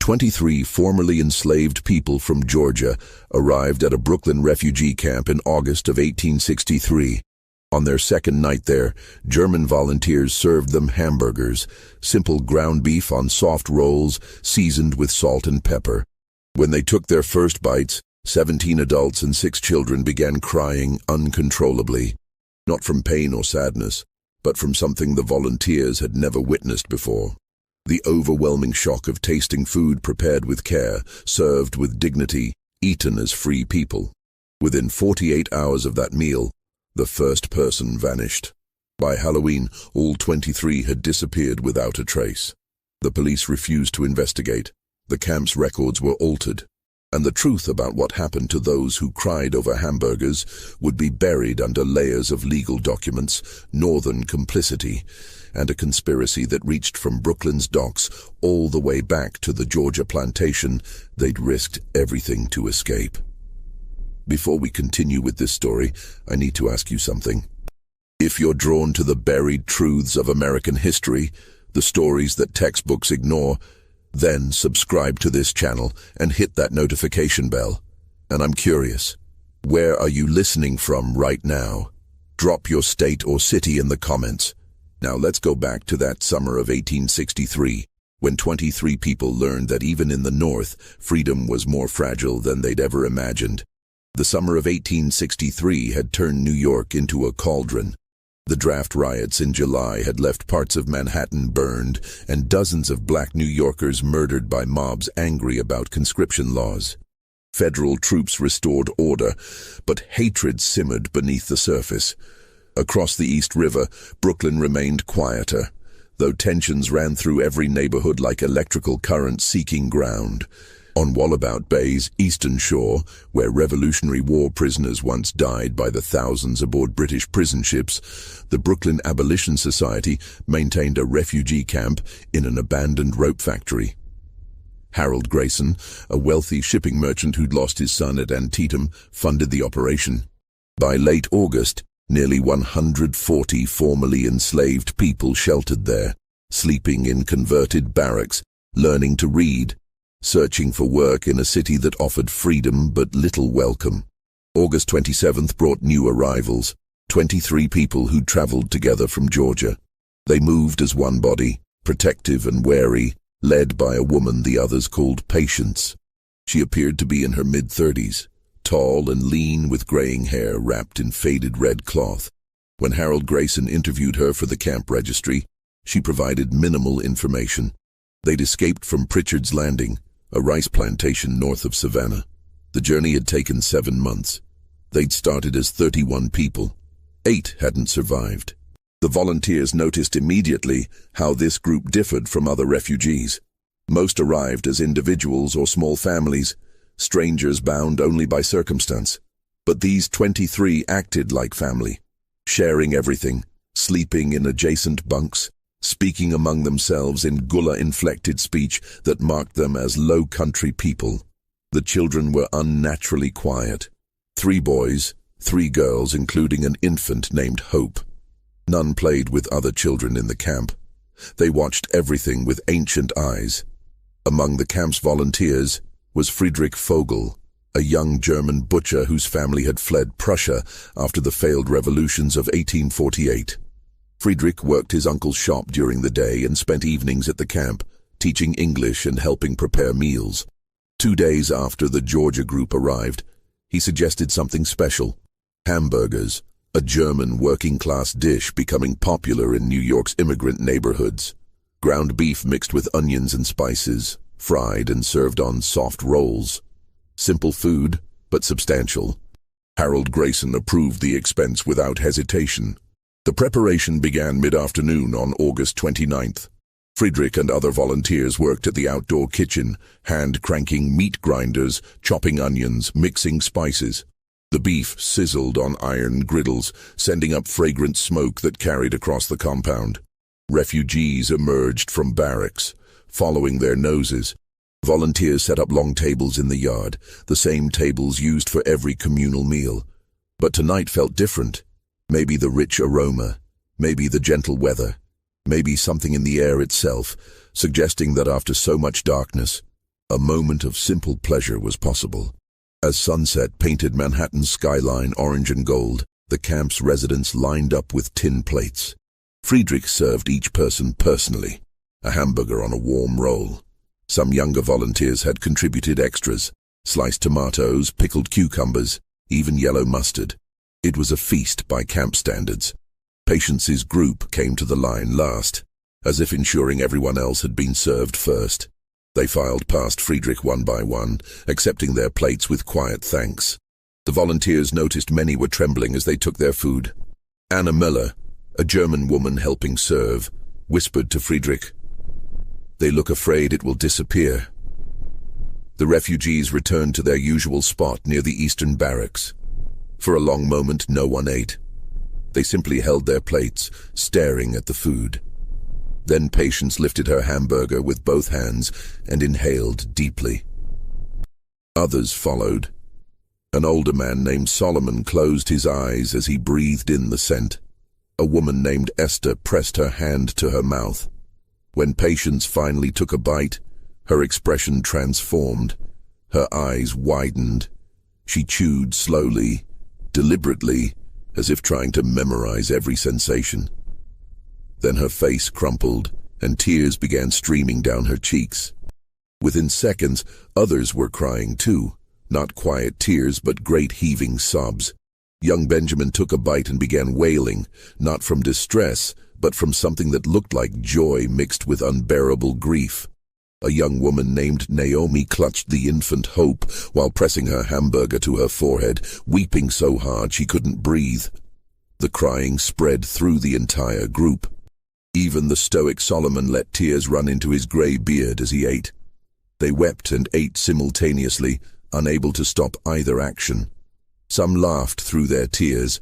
23 formerly enslaved people from Georgia arrived at a Brooklyn refugee camp in August of 1863. On their second night there, German volunteers served them hamburgers, simple ground beef on soft rolls seasoned with salt and pepper. When they took their first bites, 17 adults and 6 children began crying uncontrollably, not from pain or sadness, but from something the volunteers had never witnessed before. The overwhelming shock of tasting food prepared with care, served with dignity, eaten as free people. Within 48 hours of that meal, the first person vanished. By Halloween, all 23 had disappeared without a trace. The police refused to investigate. The camp's records were altered, and the truth about what happened to those who cried over hamburgers would be buried under layers of legal documents, northern complicity, and a conspiracy that reached from Brooklyn's docks all the way back to the Georgia plantation they'd risked everything to escape. Before we continue with this story, I need to ask you something. If you're drawn to the buried truths of American history, the stories that textbooks ignore, then subscribe to this channel and hit that notification bell. And I'm curious, where are you listening from right now? Drop your state or city in the comments. Now let's go back to that summer of 1863, when 23 people learned that even in the North, freedom was more fragile than they'd ever imagined. The summer of 1863 had turned New York into a cauldron. The draft riots in July had left parts of Manhattan burned and dozens of black New Yorkers murdered by mobs angry about conscription laws. Federal troops restored order, but hatred simmered beneath the surface. Across the East River, Brooklyn remained quieter, though tensions ran through every neighborhood like electrical currents seeking ground. On Wallabout Bay's eastern shore, where Revolutionary War prisoners once died by the thousands aboard British prison ships, the Brooklyn Abolition Society maintained a refugee camp in an abandoned rope factory. Harold Grayson, a wealthy shipping merchant who'd lost his son at Antietam, funded the operation. By late August, nearly 140 formerly enslaved people sheltered there, sleeping in converted barracks, learning to read, searching for work in a city that offered freedom but little welcome. August 27th brought new arrivals, 23 people who'd traveled together from Georgia. They moved as one body, protective and wary, led by a woman the others called Patience. She appeared to be in her mid-30s, tall and lean with graying hair wrapped in faded red cloth. When Harold Grayson interviewed her for the camp registry, she provided minimal information. They'd escaped from Pritchard's Landing, a rice plantation north of Savannah. The journey had taken 7 months. They'd started as 31 people. 8 hadn't survived. The volunteers noticed immediately how this group differed from other refugees. Most arrived as individuals or small families, strangers bound only by circumstance. But these 23 acted like family, sharing everything, sleeping in adjacent bunks, speaking among themselves in Gullah-inflected speech that marked them as low-country people. The children were unnaturally quiet. 3 boys, 3 girls, including an infant named Hope. None played with other children in the camp. They watched everything with ancient eyes. Among the camp's volunteers was Friedrich Vogel, a young German butcher whose family had fled Prussia after the failed revolutions of 1848. Friedrich worked his uncle's shop during the day and spent evenings at the camp, teaching English and helping prepare meals. 2 days after the Georgia group arrived, he suggested something special: hamburgers, a German working-class dish becoming popular in New York's immigrant neighborhoods. Ground beef mixed with onions and spices, fried and served on soft rolls. Simple food, but substantial. Harold Grayson approved the expense without hesitation. The preparation began mid-afternoon on August 29th. Friedrich and other volunteers worked at the outdoor kitchen, hand-cranking meat grinders, chopping onions, mixing spices. The beef sizzled on iron griddles, sending up fragrant smoke that carried across the compound. Refugees emerged from barracks, following their noses. Volunteers set up long tables in the yard, the same tables used for every communal meal. But tonight felt different. Maybe the rich aroma, maybe the gentle weather, maybe something in the air itself, suggesting that after so much darkness, A moment of simple pleasure was possible. As sunset painted Manhattan's skyline orange and gold, the camp's residents lined up with tin plates. Friedrich served each person personally, a hamburger on a warm roll. Some younger volunteers had contributed extras, sliced tomatoes, pickled cucumbers, even yellow mustard. It was a feast by camp standards. Patience's group came to the line last, as if ensuring everyone else had been served first. They filed past Friedrich one by one, accepting their plates with quiet thanks. The volunteers noticed many were trembling as they took their food. Anna Müller, a German woman helping serve, whispered to Friedrich, "They look afraid it will disappear." The refugees returned to their usual spot near the eastern barracks. For a long moment, no one ate. They simply held their plates, staring at the food. Then Patience lifted her hamburger with both hands and inhaled deeply. Others followed. An older man named Solomon closed his eyes as he breathed in the scent. A woman named Esther pressed her hand to her mouth. When Patience finally took a bite, her expression transformed. Her eyes widened. She chewed slowly, deliberately, as if trying to memorize every sensation. Then her face crumpled, and tears began streaming down her cheeks. Within seconds, others were crying too, not quiet tears but great heaving sobs. Young Benjamin took a bite and began wailing, not from distress, but from something that looked like joy mixed with unbearable grief. A young woman named Naomi clutched the infant Hope while pressing her hamburger to her forehead, weeping so hard she couldn't breathe. The crying spread through the entire group. Even the stoic Solomon let tears run into his grey beard as he ate. They wept and ate simultaneously, unable to stop either action. Some laughed through their tears.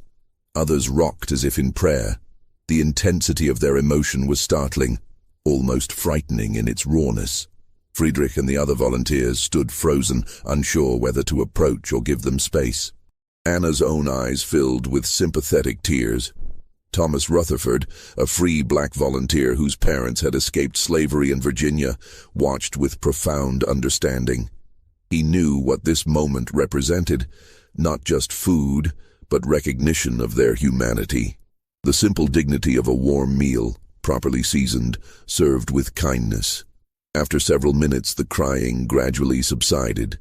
Others rocked as if in prayer. The intensity of their emotion was startling, almost frightening in its rawness. Friedrich and the other volunteers stood frozen, unsure whether to approach or give them space. Anna's own eyes filled with sympathetic tears. Thomas Rutherford, a free black volunteer whose parents had escaped slavery in Virginia, watched with profound understanding. He knew what this moment represented, not just food, but recognition of their humanity. The simple dignity of a warm meal, properly seasoned, served with kindness. After several minutes, the crying gradually subsided.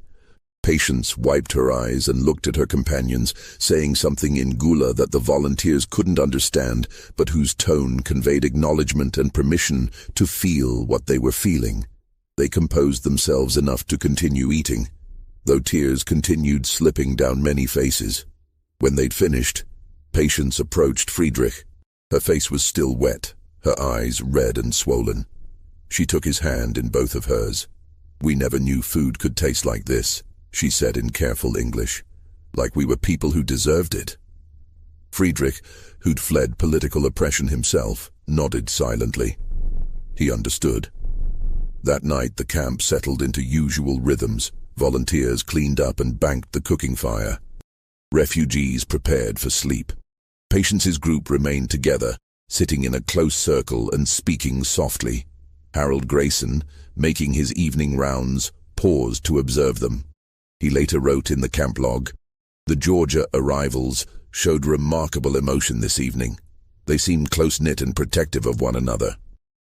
Patience wiped her eyes and looked at her companions, saying something in Gula that the volunteers couldn't understand, but whose tone conveyed acknowledgement and permission to feel what they were feeling. They composed themselves enough to continue eating, though tears continued slipping down many faces. When they'd finished, Patience approached Friedrich. Her face was still wet, her eyes red and swollen. She took his hand in both of hers. "We never knew food could taste like this," she said in careful English, "like we were people who deserved it." Friedrich, who'd fled political oppression himself, nodded silently. He understood. That night the camp settled into usual rhythms. Volunteers cleaned up and banked the cooking fire. Refugees prepared for sleep. Patience's group remained together, sitting in a close circle and speaking softly. Harold Grayson, making his evening rounds, paused to observe them. He later wrote in the camp log, "The Georgia arrivals showed remarkable emotion this evening. They seemed close-knit and protective of one another."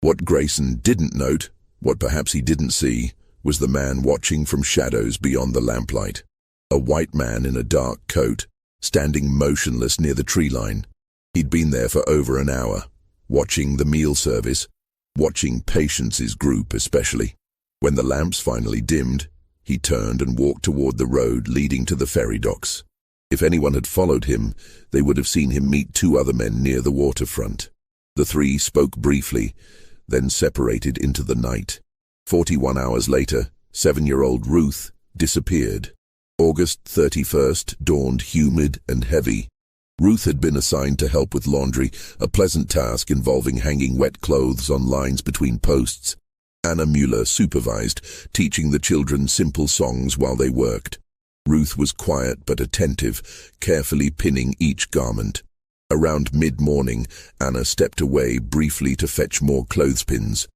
What Grayson didn't note, what perhaps he didn't see, was the man watching from shadows beyond the lamplight. A white man in a dark coat, standing motionless near the tree line. He'd been there for over an hour, watching the meal service, watching Patience's group especially. When the lamps finally dimmed, he turned and walked toward the road leading to the ferry docks. If anyone had followed him, they would have seen him meet two other men near the waterfront. The three spoke briefly, then separated into the night. 41 hours later, 7-year-old Ruth disappeared. August 31st dawned humid and heavy. Ruth had been assigned to help with laundry, a pleasant task involving hanging wet clothes on lines between posts. Anna Müller supervised, teaching the children simple songs while they worked. Ruth was quiet but attentive, carefully pinning each garment. Around mid-morning, Anna stepped away briefly to fetch more clothespins.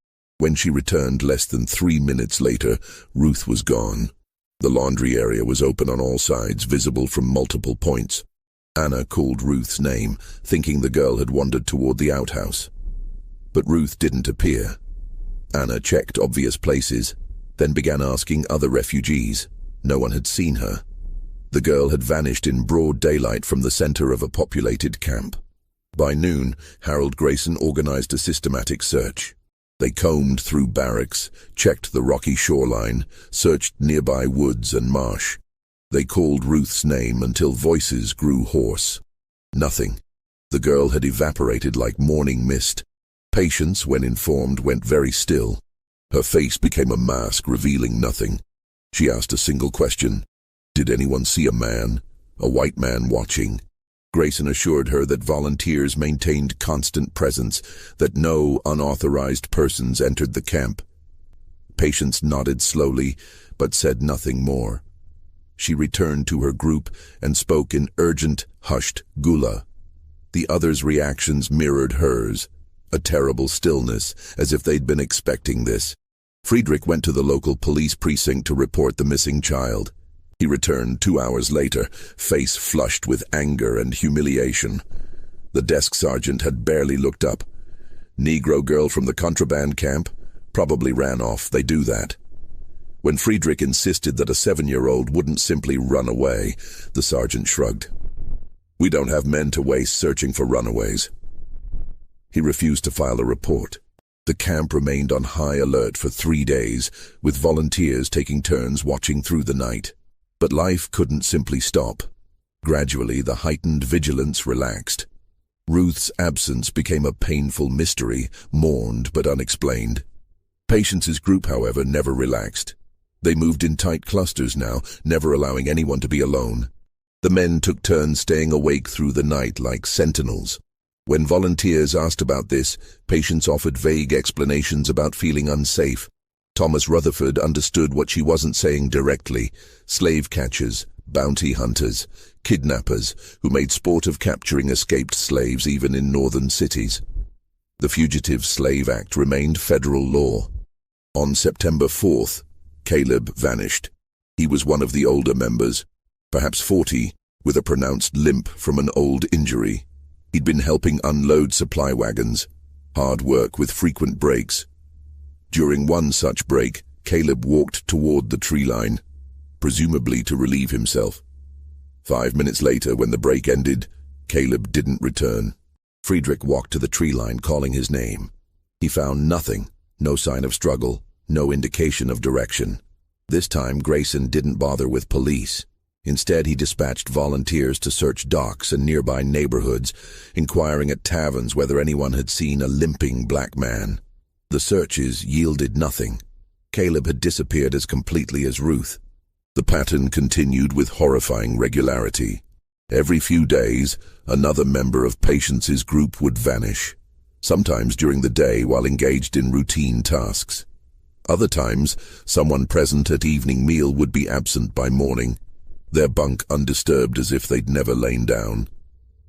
When she returned less than 3 minutes later, Ruth was gone. The laundry area was open on all sides, visible from multiple points. Anna called Ruth's name, thinking the girl had wandered toward the outhouse. But Ruth didn't appear. Anna checked obvious places, then began asking other refugees. No one had seen her. The girl had vanished in broad daylight from the center of a populated camp. By noon, Harold Grayson organized a systematic search. They combed through barracks, checked the rocky shoreline, searched nearby woods and marsh. They called Ruth's name until voices grew hoarse. Nothing. The girl had evaporated like morning mist. Patients, when informed, went very still. Her face became a mask, revealing nothing. She asked a single question. Did anyone see a man? A white man watching? Grayson assured her that volunteers maintained constant presence, that no unauthorized persons entered the camp. Patients nodded slowly, but said nothing more. She returned to her group and spoke in urgent, hushed Gula. The others' reactions mirrored hers, a terrible stillness, as if they'd been expecting this. Friedrich went to the local police precinct to report the missing child. He returned 2 hours later, face flushed with anger and humiliation. The desk sergeant had barely looked up. Negro girl from the contraband camp? Probably ran off, they do that. When Friedrich insisted that a 7-year-old wouldn't simply run away, the sergeant shrugged. We don't have men to waste searching for runaways. He refused to file a report. The camp remained on high alert for 3 days, with volunteers taking turns watching through the night. But life couldn't simply stop. Gradually, the heightened vigilance relaxed. Ruth's absence became a painful mystery, mourned but unexplained. Patience's group, however, never relaxed. They moved in tight clusters now, never allowing anyone to be alone. The men took turns staying awake through the night like sentinels. When volunteers asked about this, Patience offered vague explanations about feeling unsafe. Thomas Rutherford understood what she wasn't saying directly. Slave catchers, bounty hunters, kidnappers who made sport of capturing escaped slaves even in northern cities. The Fugitive Slave Act remained federal law. On September 4th, Caleb vanished. He was one of the older members, perhaps 40, with a pronounced limp from an old injury. He'd been helping unload supply wagons, hard work with frequent breaks. During one such break, Caleb walked toward the tree line, presumably to relieve himself. 5 minutes later, when the break ended, Caleb didn't return. Friedrich walked to the tree line, calling his name. He found nothing, no sign of struggle, no indication of direction. This time, Grayson didn't bother with police. Instead, he dispatched volunteers to search docks and nearby neighborhoods, inquiring at taverns whether anyone had seen a limping black man. The searches yielded nothing. Caleb had disappeared as completely as Ruth. The pattern continued with horrifying regularity. Every few days, another member of Patience's group would vanish, sometimes during the day while engaged in routine tasks. Other times, someone present at evening meal would be absent by morning, their bunk undisturbed as if they'd never lain down.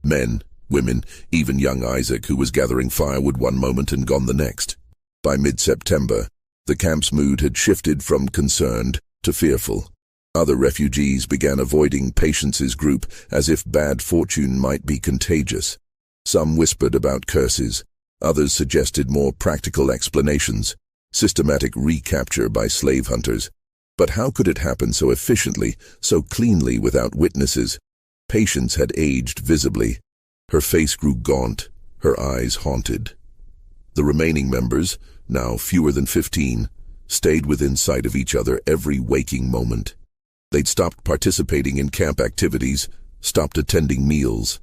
Men, women, even young Isaac, who was gathering firewood one moment and gone the next. By mid-September, the camp's mood had shifted from concerned to fearful. Other refugees began avoiding Patience's group as if bad fortune might be contagious. Some whispered about curses. Others suggested more practical explanations, systematic recapture by slave hunters. But how could it happen so efficiently, so cleanly without witnesses? Patience had aged visibly. Her face grew gaunt, her eyes haunted. The remaining members, now fewer than 15, stayed within sight of each other every waking moment. They'd stopped participating in camp activities, stopped attending meals.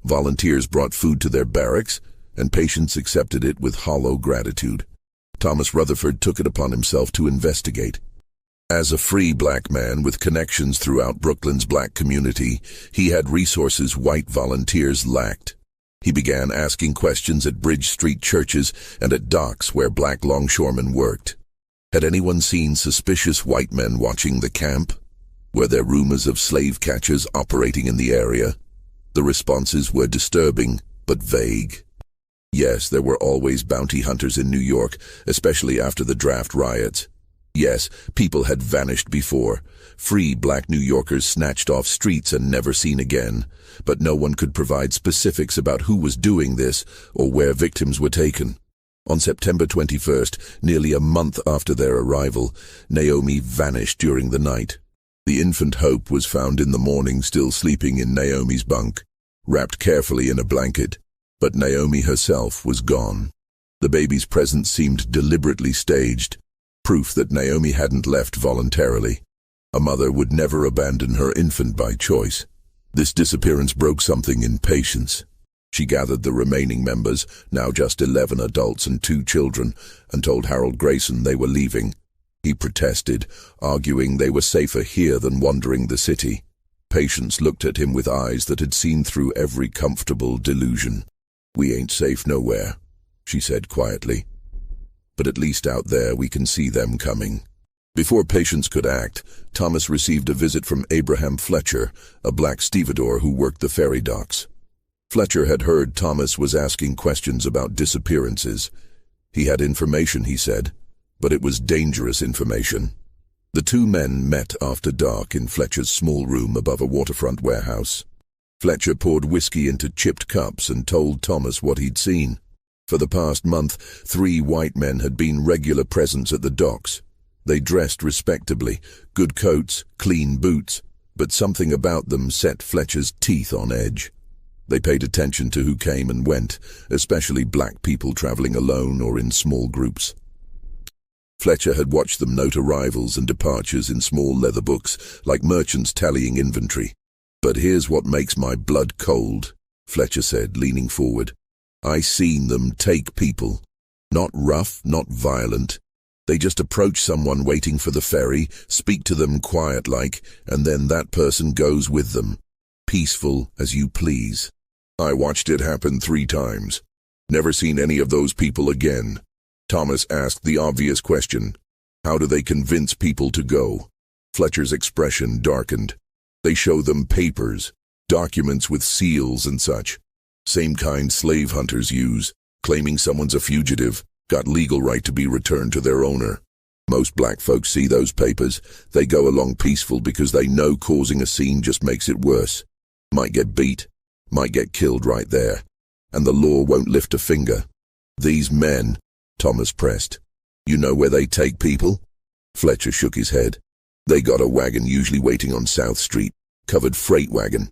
Volunteers brought food to their barracks, and Patience accepted it with hollow gratitude. Thomas Rutherford took it upon himself to investigate. As a free black man with connections throughout Brooklyn's black community, he had resources white volunteers lacked. He began asking questions at Bridge Street churches and at docks where black longshoremen worked. Had anyone seen suspicious white men watching the camp? Were there rumors of slave catchers operating in the area? The responses were disturbing, but vague. Yes, there were always bounty hunters in New York, especially after the draft riots. Yes, people had vanished before. Free black New Yorkers snatched off streets and never seen again. But no one could provide specifics about who was doing this or where victims were taken. On September 21st, nearly a month after their arrival, Naomi vanished during the night. The infant Hope was found in the morning still sleeping in Naomi's bunk, wrapped carefully in a blanket, but Naomi herself was gone. The baby's presence seemed deliberately staged, proof that Naomi hadn't left voluntarily. A mother would never abandon her infant by choice. This disappearance broke something in Patience. She gathered the remaining members, now just 11 adults and 2 children, and told Harold Grayson they were leaving. He protested, arguing they were safer here than wandering the city. Patience looked at him with eyes that had seen through every comfortable delusion. "We ain't safe nowhere," she said quietly. "But at least out there we can see them coming." Before Patience could act, Thomas received a visit from Abraham Fletcher, a black stevedore who worked the ferry docks. Fletcher had heard Thomas was asking questions about disappearances. He had information, he said, but it was dangerous information. The 2 men met after dark in Fletcher's small room above a waterfront warehouse. Fletcher poured whiskey into chipped cups and told Thomas what he'd seen. For the past month, 3 white men had been regular presence at the docks. They dressed respectably, good coats, clean boots, but something about them set Fletcher's teeth on edge. They paid attention to who came and went, especially black people traveling alone or in small groups. Fletcher had watched them note arrivals and departures in small leather books, like merchants tallying inventory. "But here's what makes my blood cold," Fletcher said, leaning forward. "I seen them take people. Not rough, not violent. They just approach someone waiting for the ferry, speak to them quiet-like, and then that person goes with them. Peaceful as you please. I watched it happen 3 times. Never seen any of those people again." Thomas asked the obvious question. "How do they convince people to go?" Fletcher's expression darkened. "They show them papers, documents with seals and such. Same kind slave hunters use, claiming someone's a fugitive, got legal right to be returned to their owner. Most black folks see those papers. They go along peaceful because they know causing a scene just makes it worse. Might get beat, might get killed right there, and the law won't lift a finger. These men," Thomas pressed, "you know where they take people?" Fletcher shook his head. "They got a wagon usually waiting on South Street, covered freight wagon.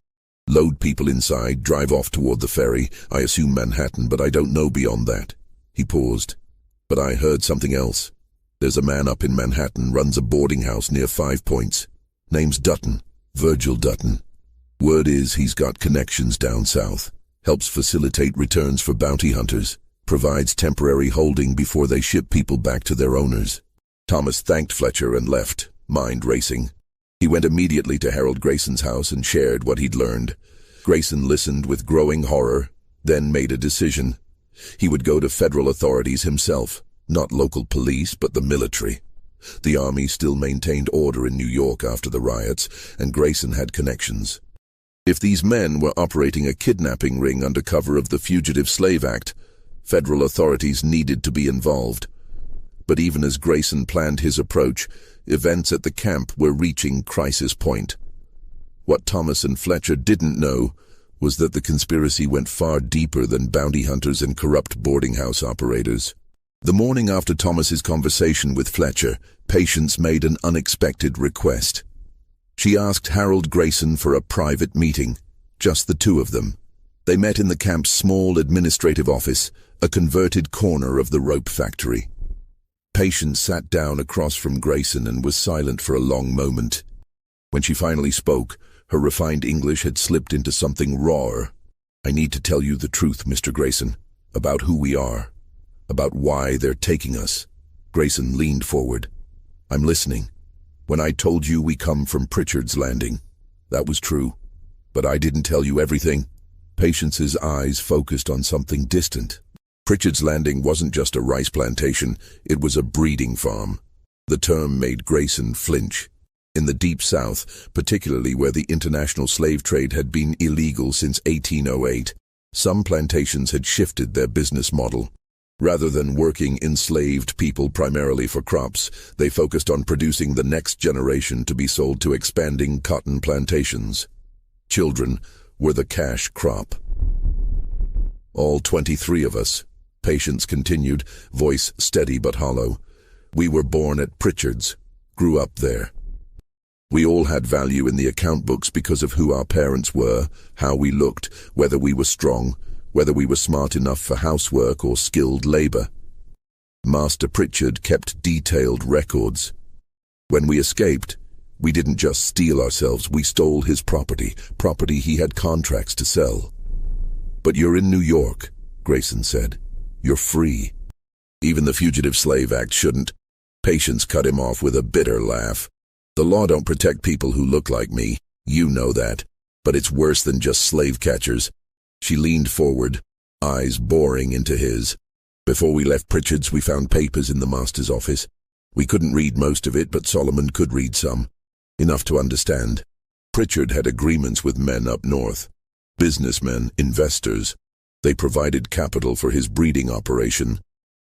Load people inside, drive off toward the ferry, I assume Manhattan, but I don't know beyond that." He paused. "But I heard something else. There's a man up in Manhattan, runs a boarding house near 5 Points. Name's Dutton, Virgil Dutton. Word is he's got connections down south, helps facilitate returns for bounty hunters, provides temporary holding before they ship people back to their owners." Thomas thanked Fletcher and left, mind racing. He went immediately to Harold Grayson's house and shared what he'd learned. Grayson listened with growing horror, then made a decision. He would go to federal authorities himself, not local police, but the military. The army still maintained order in New York after the riots, and Grayson had connections. If these men were operating a kidnapping ring under cover of the Fugitive Slave Act, federal authorities needed to be involved. But even as Grayson planned his approach, events at the camp were reaching crisis point. What Thomas and Fletcher didn't know was that the conspiracy went far deeper than bounty hunters and corrupt boarding house operators. The morning after Thomas's conversation with Fletcher, Patience made an unexpected request. She asked Harold Grayson for a private meeting, just the 2 of them. They met in the camp's small administrative office, a converted corner of the rope factory. Patience sat down across from Grayson and was silent for a long moment. When she finally spoke, her refined English had slipped into something rawer. "I need to tell you the truth, Mr. Grayson, about who we are, about why they're taking us." Grayson leaned forward. "I'm listening. When I told you we come from Pritchard's Landing, that was true. But I didn't tell you everything." Patience's eyes focused on something distant. Pritchard's Landing wasn't just a rice plantation, it was a breeding farm. The term made Grayson flinch. In the Deep South, particularly where the international slave trade had been illegal since 1808, Some plantations had shifted their business model. Rather than working enslaved people primarily for crops, they focused on producing the next generation to be sold to expanding cotton plantations. Children were the cash crop. All 23 of us, Patience continued, voice steady but hollow. We were born at Pritchard's, grew up there. We all had value in the account books because of who our parents were, how we looked, whether we were strong, whether we were smart enough for housework or skilled labor. Master Pritchard kept detailed records. When we escaped, we didn't just steal ourselves, we stole his property he had contracts to sell. But you're in New York, Grayson said. You're free. Even the Fugitive Slave Act shouldn't. Patience cut him off with a bitter laugh. The law don't protect people who look like me. You know that. But it's worse than just slave catchers. She leaned forward, eyes boring into his. Before we left Pritchard's, we found papers in the master's office. We couldn't read most of it, but Solomon could read some. Enough to understand. Pritchard had agreements with men up north. Businessmen, investors. They provided capital for his breeding operation,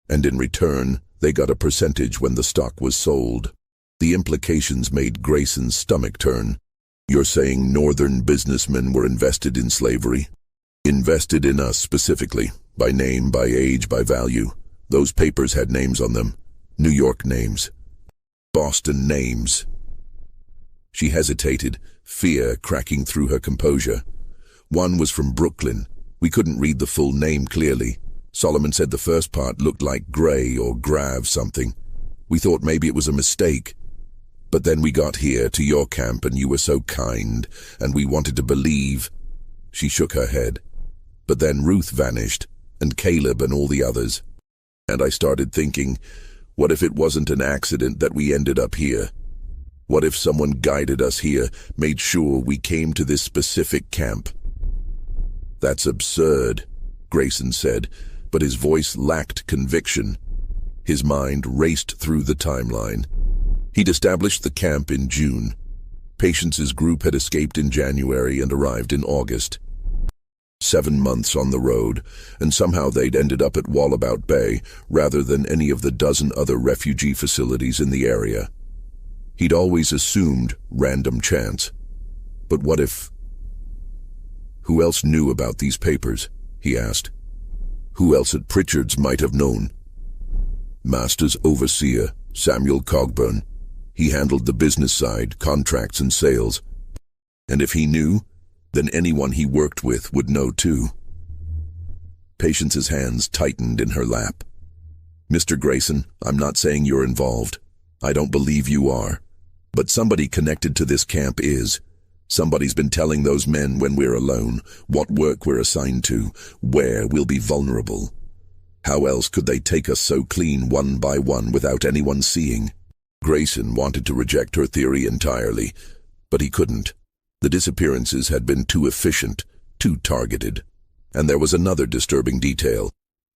and in return, they got a percentage when the stock was sold. The implications made Grayson's stomach turn. You're saying northern businessmen were invested in slavery? Invested in us specifically, by name, by age, by value. Those papers had names on them. New York names. Boston names. She hesitated, fear cracking through her composure. One was from Brooklyn. We couldn't read the full name clearly. Solomon said the first part looked like Gray or Grav something. We thought maybe it was a mistake. But then we got here to your camp and you were so kind, and we wanted to believe. She shook her head. But then Ruth vanished, and Caleb and all the others. And I started thinking, what if it wasn't an accident that we ended up here? What if someone guided us here, made sure we came to this specific camp? That's absurd, Grayson said, but his voice lacked conviction. His mind raced through the timeline. He'd established the camp in June. Patience's group had escaped in January and arrived in August. 7 months on the road, and somehow they'd ended up at Wallabout Bay rather than any of the dozen other refugee facilities in the area. He'd always assumed random chance. But what if... Who else knew about these papers? He asked. Who else at Pritchard's might have known? Master's overseer, Samuel Cogburn. He handled the business side, contracts and sales. And if he knew, then anyone he worked with would know too. Patience's hands tightened in her lap. Mr. Grayson, I'm not saying you're involved. I don't believe you are. But somebody connected to this camp is. Somebody's been telling those men when we're alone, what work we're assigned to, where we'll be vulnerable. How else could they take us so clean one by one without anyone seeing? Grayson wanted to reject her theory entirely, but he couldn't. The disappearances had been too efficient, too targeted. And there was another disturbing detail.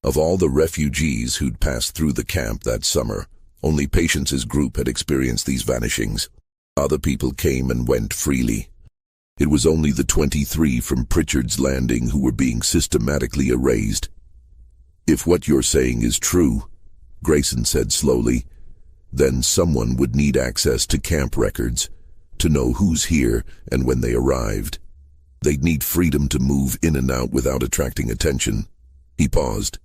Of all the refugees who'd passed through the camp that summer, only Patience's group had experienced these vanishings. Other people came and went freely. It was only the 23 from Pritchard's Landing who were being systematically erased. If what you're saying is true, Grayson said slowly, then someone would need access to camp records, to know who's here and when they arrived. They'd need freedom to move in and out without attracting attention. He paused.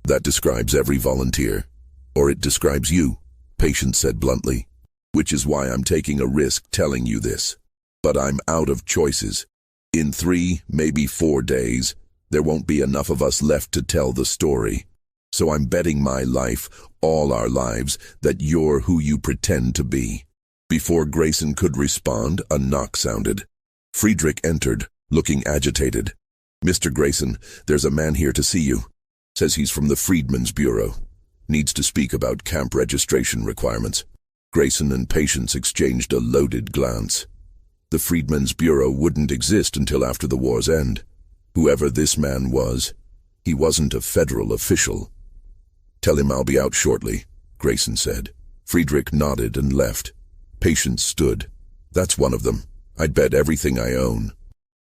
That describes every volunteer. Or it describes you, Patience said bluntly. Which is why I'm taking a risk telling you this. But I'm out of choices. In 3, maybe 4 days, there won't be enough of us left to tell the story. So I'm betting my life, all our lives, that you're who you pretend to be. Before Grayson could respond, a knock sounded. Friedrich entered, looking agitated. Mr. Grayson, there's a man here to see you. Says he's from the Freedmen's Bureau. Needs to speak about camp registration requirements. Grayson and Patience exchanged a loaded glance. The Freedmen's Bureau wouldn't exist until after the war's end. Whoever this man was, he wasn't a federal official. Tell him I'll be out shortly, Grayson said. Friedrich nodded and left. Patience stood. That's one of them. I'd bet everything I own.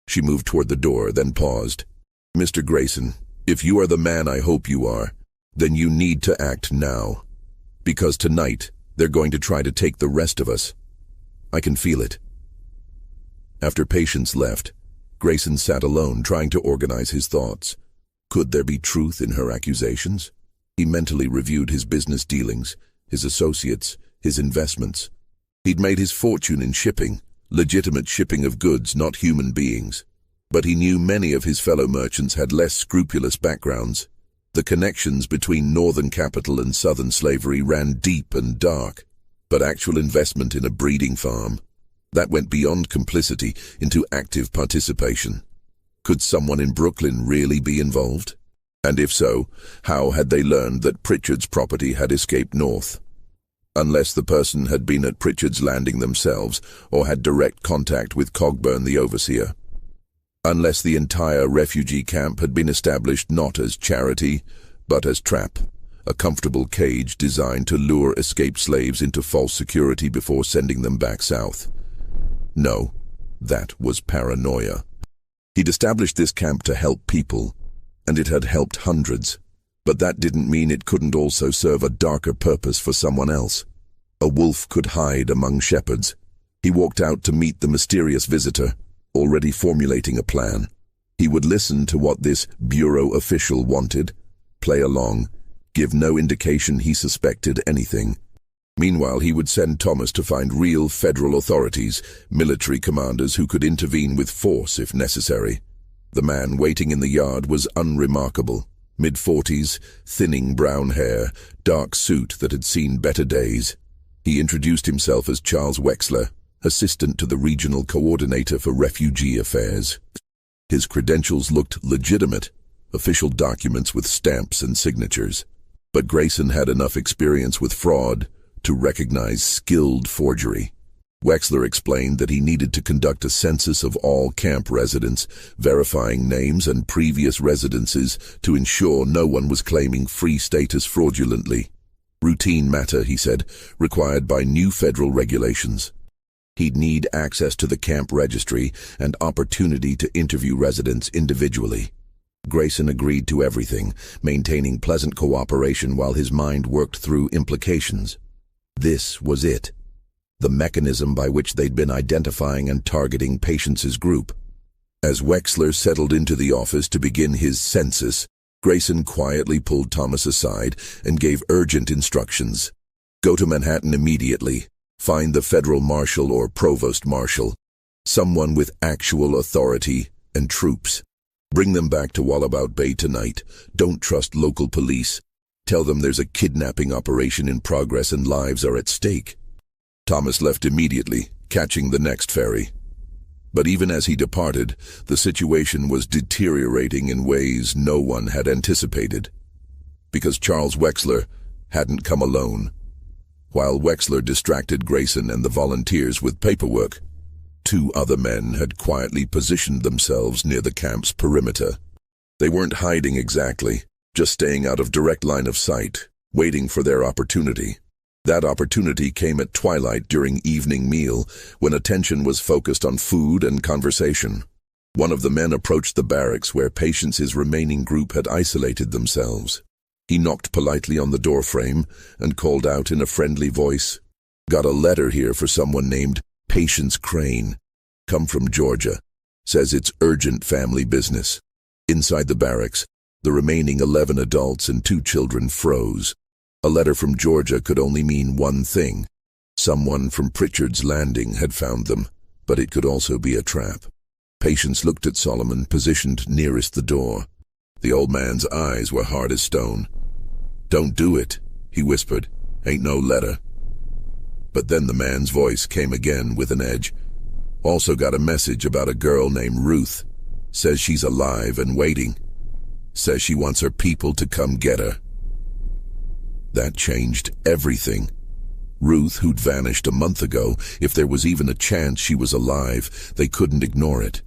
She moved toward the door, then paused. Mr. Grayson, if you are the man I hope you are, then you need to act now. Because tonight, they're going to try to take the rest of us. I can feel it. After Patience left, Grayson sat alone trying to organize his thoughts. Could there be truth in her accusations? He mentally reviewed his business dealings, his associates, his investments. He'd made his fortune in shipping, legitimate shipping of goods, not human beings. But he knew many of his fellow merchants had less scrupulous backgrounds. The connections between northern capital and southern slavery ran deep and dark. But actual investment in a breeding farm, that went beyond complicity into active participation. Could someone in Brooklyn really be involved? And if so, how had they learned that Pritchard's property had escaped north? Unless the person had been at Pritchard's landing themselves or had direct contact with Cogburn the overseer. Unless the entire refugee camp had been established not as charity, but as trap, a comfortable cage designed to lure escaped slaves into false security before sending them back south. No, that was paranoia. He'd established this camp to help people, and it had helped hundreds, but that didn't mean it couldn't also serve a darker purpose for someone else. A wolf could hide among shepherds. He walked out to meet the mysterious visitor, already formulating a plan. He would listen to what this bureau official wanted, play along, give no indication he suspected anything. Meanwhile, he would send Thomas to find real federal authorities, military commanders who could intervene with force if necessary. The man waiting in the yard was unremarkable. Mid-40s, thinning brown hair, dark suit that had seen better days. He introduced himself as Charles Wexler, assistant to the regional coordinator for refugee affairs. His credentials looked legitimate, official documents with stamps and signatures. But Grayson had enough experience with fraud to recognize skilled forgery. Wexler explained that he needed to conduct a census of all camp residents, verifying names and previous residences to ensure no one was claiming free status fraudulently. Routine matter, he said, required by new federal regulations. He'd need access to the camp registry and opportunity to interview residents individually. Grayson agreed to everything, maintaining pleasant cooperation while his mind worked through implications. This was it, the mechanism by which they'd been identifying and targeting Patience's group. As Wexler settled into the office to begin his census, Grayson quietly pulled Thomas aside and gave urgent instructions. Go to Manhattan immediately. Find the federal marshal or provost marshal, someone with actual authority and troops. Bring them back to Wallabout Bay tonight. Don't trust local police. Tell them there's a kidnapping operation in progress and lives are at stake. Thomas left immediately, catching the next ferry. But even as he departed, the situation was deteriorating in ways no one had anticipated. Because Charles Wexler hadn't come alone. While Wexler distracted Grayson and the volunteers with paperwork, 2 other men had quietly positioned themselves near the camp's perimeter. They weren't hiding exactly, just staying out of direct line of sight, waiting for their opportunity. That opportunity came at twilight during evening meal, when attention was focused on food and conversation. One of the men approached the barracks where Patience's remaining group had isolated themselves. He knocked politely on the doorframe and called out in a friendly voice, "Got a letter here for someone named Patience Crane. Come from Georgia. Says it's urgent family business." Inside the barracks, the remaining 11 adults and 2 children froze. A letter from Georgia could only mean one thing. Someone from Pritchard's Landing had found them, but it could also be a trap. Patience looked at Solomon, positioned nearest the door. The old man's eyes were hard as stone. "Don't do it," he whispered. "Ain't no letter." But then the man's voice came again with an edge. "Also got a message about a girl named Ruth. Says she's alive and waiting. Says she wants her people to come get her." That changed everything. Ruth, who'd vanished a month ago, if there was even a chance she was alive, they couldn't ignore it.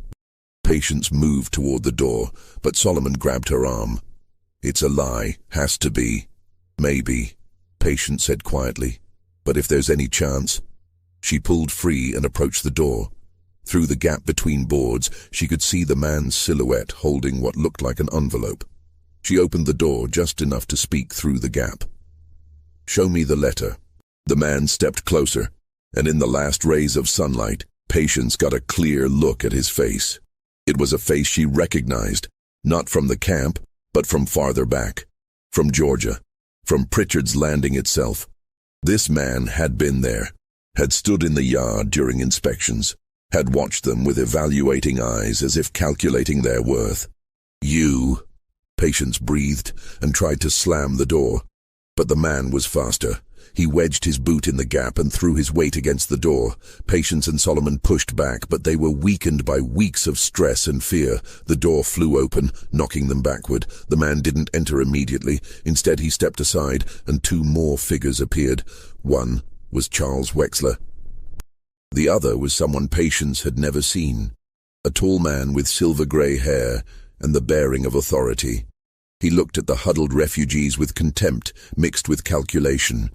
Patience moved toward the door, but Solomon grabbed her arm. "It's a lie. Has to be." "Maybe," Patience said quietly. "But if there's any chance..." She pulled free and approached the door. Through the gap between boards, she could see the man's silhouette holding what looked like an envelope. She opened the door just enough to speak through the gap. "Show me the letter." The man stepped closer, and in the last rays of sunlight, Patience got a clear look at his face. It was a face she recognized, not from the camp, but from farther back. From Georgia. From Pritchard's Landing itself. This man had been there, had stood in the yard during inspections, had watched them with evaluating eyes as if calculating their worth. "You," Patience breathed and tried to slam the door. But the man was faster. He wedged his boot in the gap and threw his weight against the door. Patience and Solomon pushed back, but they were weakened by weeks of stress and fear. The door flew open, knocking them backward. The man didn't enter immediately. Instead, he stepped aside, and two more figures appeared. One was Charles Wexler. The other was someone Patience had never seen. A tall man with silver-grey hair and the bearing of authority. He looked at the huddled refugees with contempt, mixed with calculation.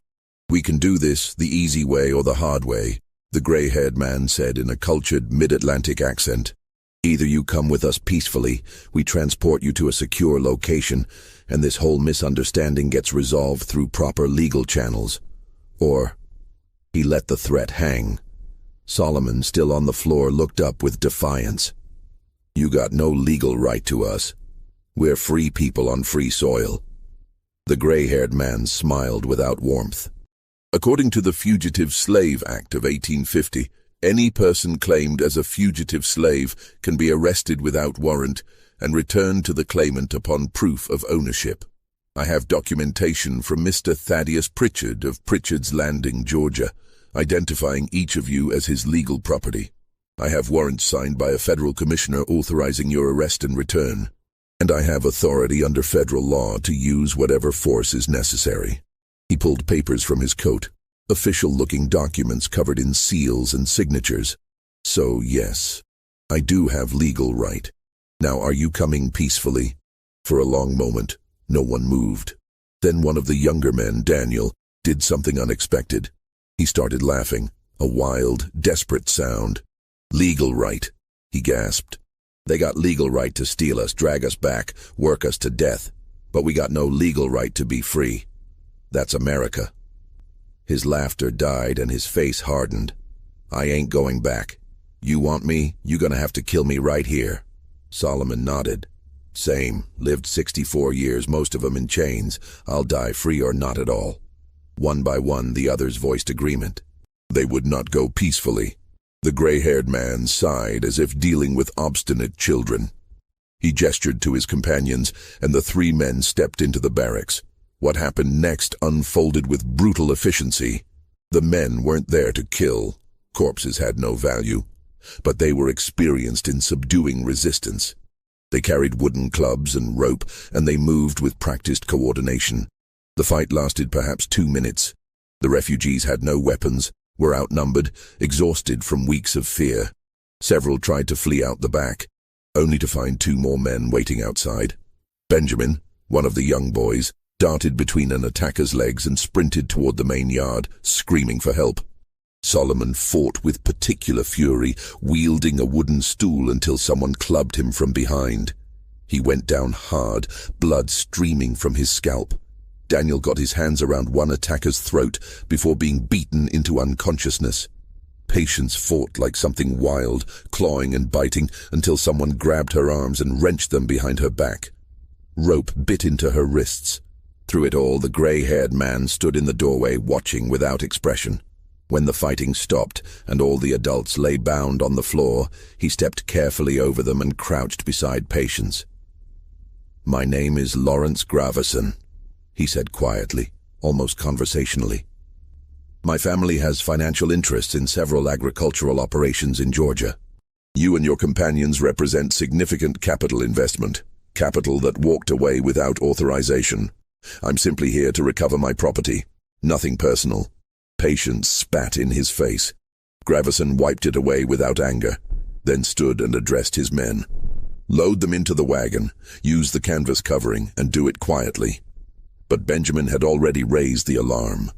"We can do this the easy way or the hard way," the grey-haired man said in a cultured mid-Atlantic accent. "Either you come with us peacefully, we transport you to a secure location, and this whole misunderstanding gets resolved through proper legal channels. Or..." He let the threat hang. Solomon, still on the floor, looked up with defiance. "You got no legal right to us. We're free people on free soil." The gray-haired man smiled without warmth. According to the Fugitive Slave Act of 1850, any person claimed as a fugitive slave can be arrested without warrant and returned to the claimant upon proof of ownership. I have documentation from Mr. Thaddeus Pritchard of Pritchard's Landing, Georgia, identifying each of you as his legal property. I have warrants signed by a federal commissioner authorizing your arrest and return. And I have authority under federal law to use whatever force is necessary. He pulled papers from his coat, official-looking documents covered in seals and signatures. "So, yes, I do have legal right. Now, are you coming peacefully?" For a long moment, no one moved. Then one of the younger men, Daniel, did something unexpected. He started laughing, a wild, desperate sound. "Legal right," he gasped. "They got legal right to steal us, drag us back, work us to death. But we got no legal right to be free. That's America." His laughter died and his face hardened. "I ain't going back. You want me, you gonna have to kill me right here." Solomon nodded. "Same. Lived 64 years, most of them in chains. I'll die free or not at all." One by one, the others voiced agreement. They would not go peacefully. The gray-haired man sighed as if dealing with obstinate children. He gestured to his companions, and the three men stepped into the barracks. What happened next unfolded with brutal efficiency. The men weren't there to kill. Corpses had no value. But they were experienced in subduing resistance. They carried wooden clubs and rope, and they moved with practiced coordination. The fight lasted perhaps 2 minutes. The refugees had no weapons, were outnumbered, exhausted from weeks of fear. Several tried to flee out the back, only to find 2 more men waiting outside. Benjamin, one of the young boys, darted between an attacker's legs and sprinted toward the main yard, screaming for help. Solomon fought with particular fury, wielding a wooden stool until someone clubbed him from behind. He went down hard, blood streaming from his scalp. Daniel got his hands around one attacker's throat before being beaten into unconsciousness. Patience fought like something wild, clawing and biting until someone grabbed her arms and wrenched them behind her back. Rope bit into her wrists. Through it all, the gray-haired man stood in the doorway, watching without expression. When the fighting stopped and all the adults lay bound on the floor, he stepped carefully over them and crouched beside Patience. "My name is Lawrence Gravison," he said quietly, almost conversationally. "My family has financial interests in several agricultural operations in Georgia. You and your companions represent significant capital investment, capital that walked away without authorization. I'm simply here to recover my property. Nothing personal." Patience spat in his face. Gravison wiped it away without anger, then stood and addressed his men. "Load them into the wagon, use the canvas covering, and do it quietly." But Benjamin had already raised the alarm.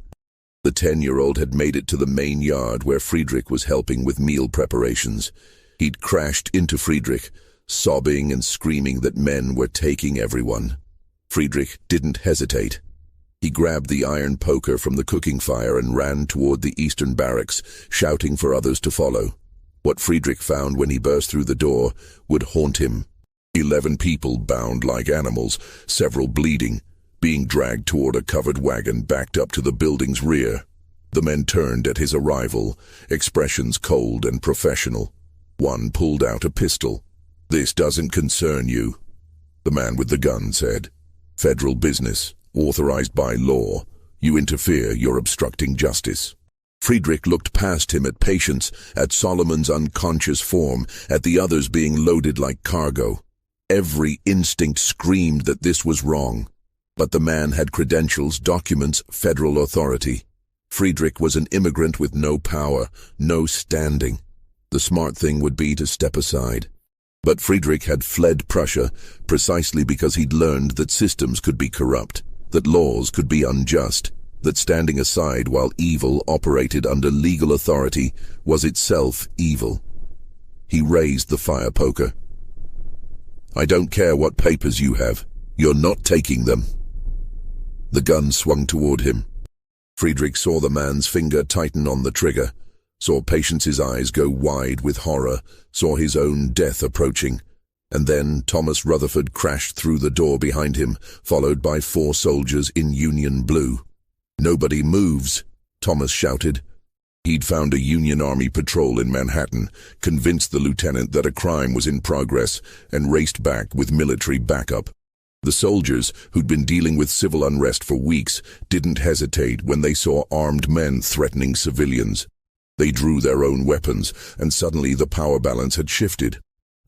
The 10-year-old had made it to the main yard where Friedrich was helping with meal preparations. He'd crashed into Friedrich, sobbing and screaming that men were taking everyone. Friedrich didn't hesitate. He grabbed the iron poker from the cooking fire and ran toward the eastern barracks, shouting for others to follow. What Friedrich found when he burst through the door would haunt him. 11 people bound like animals, several bleeding, being dragged toward a covered wagon backed up to the building's rear. The men turned at his arrival, expressions cold and professional. One pulled out a pistol. "This doesn't concern you," the man with the gun said. "Federal business, authorized by law. You interfere, you're obstructing justice." Friedrich looked past him at Patience, at Solomon's unconscious form, at the others being loaded like cargo. Every instinct screamed that this was wrong. But the man had credentials, documents, federal authority. Friedrich was an immigrant with no power, no standing. The smart thing would be to step aside. But Friedrich had fled Prussia precisely because he'd learned that systems could be corrupt, that laws could be unjust, that standing aside while evil operated under legal authority was itself evil. He raised the fire poker. "I don't care what papers you have. You're not taking them." The gun swung toward him. Friedrich saw the man's finger tighten on the trigger, saw Patience's eyes go wide with horror, saw his own death approaching, and then Thomas Rutherford crashed through the door behind him, followed by 4 soldiers in Union blue. "Nobody moves," Thomas shouted. He'd found a Union Army patrol in Manhattan, convinced the lieutenant that a crime was in progress, and raced back with military backup. The soldiers, who'd been dealing with civil unrest for weeks, didn't hesitate when they saw armed men threatening civilians. They drew their own weapons, and suddenly the power balance had shifted.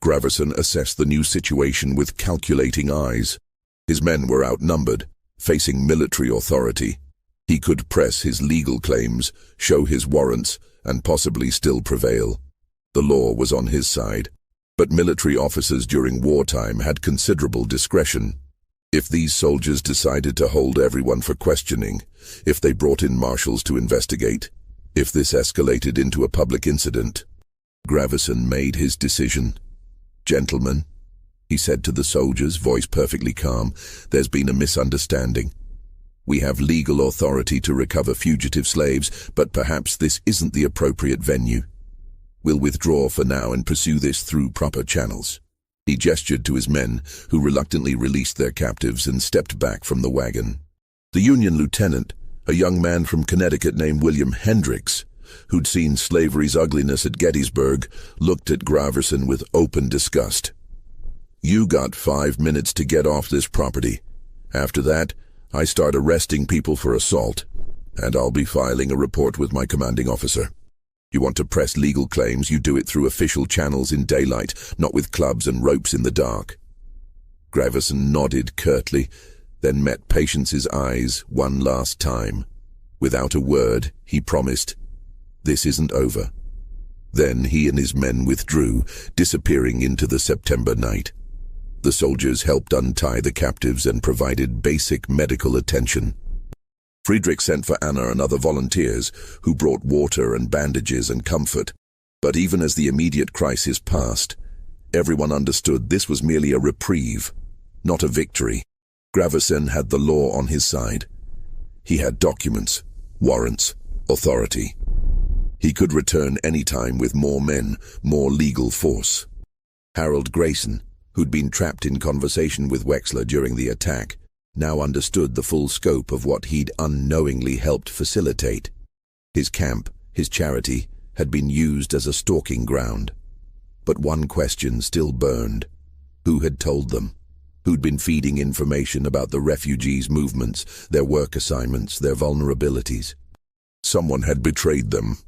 Graverson assessed the new situation with calculating eyes. His men were outnumbered, facing military authority. He could press his legal claims, show his warrants, and possibly still prevail. The law was on his side. But military officers during wartime had considerable discretion. If these soldiers decided to hold everyone for questioning, if they brought in marshals to investigate, if this escalated into a public incident, Graverson made his decision. "Gentlemen," he said to the soldiers, voice perfectly calm, "there's been a misunderstanding. We have legal authority to recover fugitive slaves, but perhaps this isn't the appropriate venue. We'll withdraw for now and pursue this through proper channels." He gestured to his men, who reluctantly released their captives and stepped back from the wagon. The Union lieutenant, a young man from Connecticut named William Hendricks, who'd seen slavery's ugliness at Gettysburg, looked at Graverson with open disgust. "You got 5 minutes to get off this property. After that, I start arresting people for assault, and I'll be filing a report with my commanding officer. You want to press legal claims, you do it through official channels in daylight, not with clubs and ropes in the dark." Graverson nodded curtly, then met Patience's eyes one last time. Without a word, he promised, "This isn't over." Then he and his men withdrew, disappearing into the September night. The soldiers helped untie the captives and provided basic medical attention. Friedrich sent for Anna and other volunteers, who brought water and bandages and comfort. But even as the immediate crisis passed, everyone understood this was merely a reprieve, not a victory. Graverson had the law on his side. He had documents, warrants, authority. He could return any time with more men, more legal force. Harold Grayson, who'd been trapped in conversation with Wexler during the attack, now understood the full scope of what he'd unknowingly helped facilitate. His camp, his charity, had been used as a stalking ground. But one question still burned. Who had told them? Who'd been feeding information about the refugees' movements, their work assignments, their vulnerabilities? Someone had betrayed them,